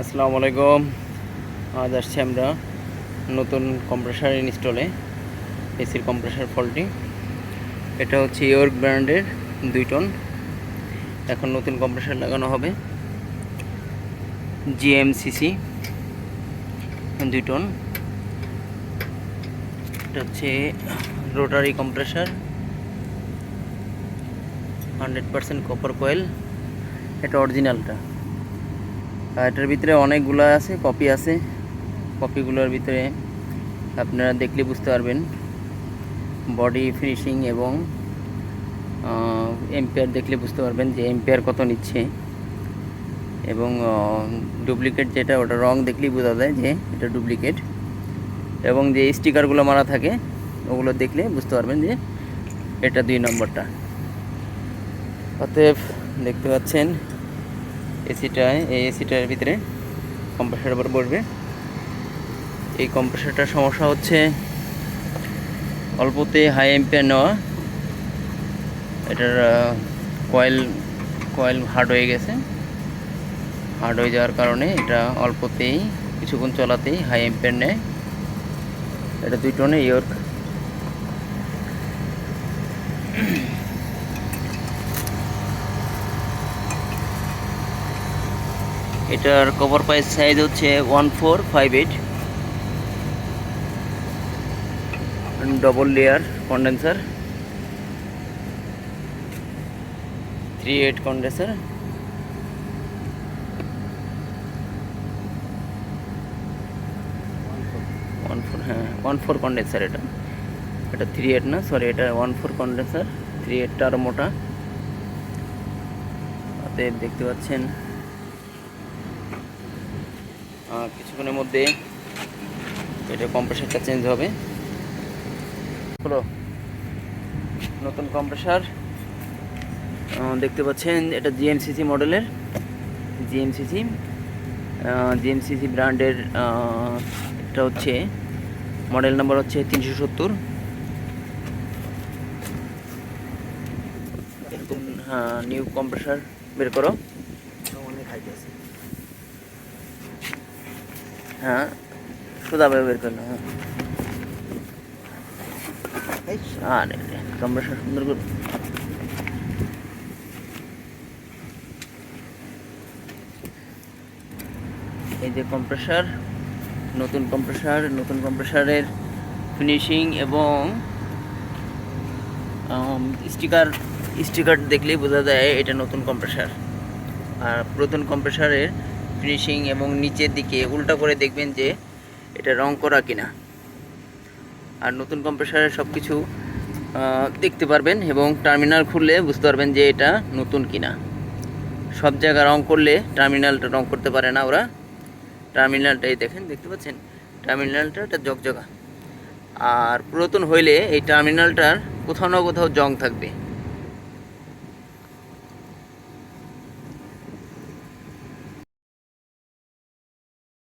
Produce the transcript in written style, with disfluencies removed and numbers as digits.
আসসালামু আলাইকুম। আজ আসছি আমরা নতুন কম্প্রেসার ইনস্টলে, এসির কম্প্রেসার ফল্টি। এটা হচ্ছে ইয়র্ক ব্র্যান্ডের 2 টন। এখন নতুন কম্প্রেসার লাগানো হবে, জিএমসিসি 2 টন। এটা হচ্ছে রোটারি কম্প্রেসার, 100% কপার কয়েল। এটা অরিজিনালটা। এটার ভিতরে অনেকগুলো আছে, কপি আছে। কপিগুলোর ভিতরে আপনারা দেখলে বুঝতে পারবেন বডি ফিনিশিং এবং এম্পিয়ার দেখলে বুঝতে পারবেন যে এম্পিয়ার কত নিচ্ছে। এবং ডুপ্লিকেট যেটা, ওটা রং দেখলেই বোঝা যায় যে এটা ডুপ্লিকেট। এবং যে স্টিকারগুলো মারা থাকে ওগুলো দেখলে বুঝতে পারবেন যে এটা 2 নম্বরটা। অতএব দেখতে পাচ্ছেন এই এসিটার ভিতরে কম্প্রেসার আবার বসবে। এই কম্প্রেসারটার সমস্যা হচ্ছে অল্পতে হাই এম্পিয়ার নেওয়া। এটার কয়েল হার্ড হয়ে গেছে। হার্ড হয়ে যাওয়ার কারণে এটা অল্পতেই কিছুক্ষণ চলাতেই হাই এম্পিয়ার নেয়। এটা 2 টনে ইয়র্ক। এটার কভার পাইপ সাইজ হচ্ছে 1458, ডবল লেয়ার কন্ডেন্সার, 3/8 কন্ডেন্সার। হ্যাঁ, 14 কন্ডেন্সার। এটা 3/8 না, সরি, এটা 14 কন্ডেন্সার। 3/8টা আরও মোটা। অতএব দেখতে পাচ্ছেন কিছুক্ষণের মধ্যে এটা কম্প্রেসারটা চেঞ্জ হবে। হলো নতুন কম্প্রেসার। দেখতে পাচ্ছেন এটা জিএমসিসি মডেলের, জিএমসিসি ব্র্যান্ডের। এটা হচ্ছে মডেল নাম্বার হচ্ছে 370। হ্যাঁ, নিউ কম্প্রেসার বের করো। হ্যাঁ, সোজাভাবে বের করলো। হ্যাঁ, আরে কম্প্রেসার সুন্দর করে। এই যে কম্প্রেসার, নতুন কম্প্রেসারের ফিনিশিং এবং স্টিকার দেখলেই বোঝা যায় এটা নতুন কম্প্রেসার। আর পুরাতন কম্প্রেসারের ফিনিশিং এবং নিচের দিকে উল্টা করে দেখবেন যে এটা রং করা কিনা। আর নতুন কম্প্রেসারের সব কিছু দেখতে পারবেন এবং টার্মিনাল খুললে বুঝতে পারবেন যে এটা নতুন কিনা। সব জায়গা রং করলে টার্মিনালটা রং করতে পারে না ওরা। টার্মিনালটাই দেখেন, দেখতে পাচ্ছেন টার্মিনালটা, এটা জকজকা। আর পুরাতন হইলে এই টার্মিনালটার কোথাও না কোথাও জং থাকবে।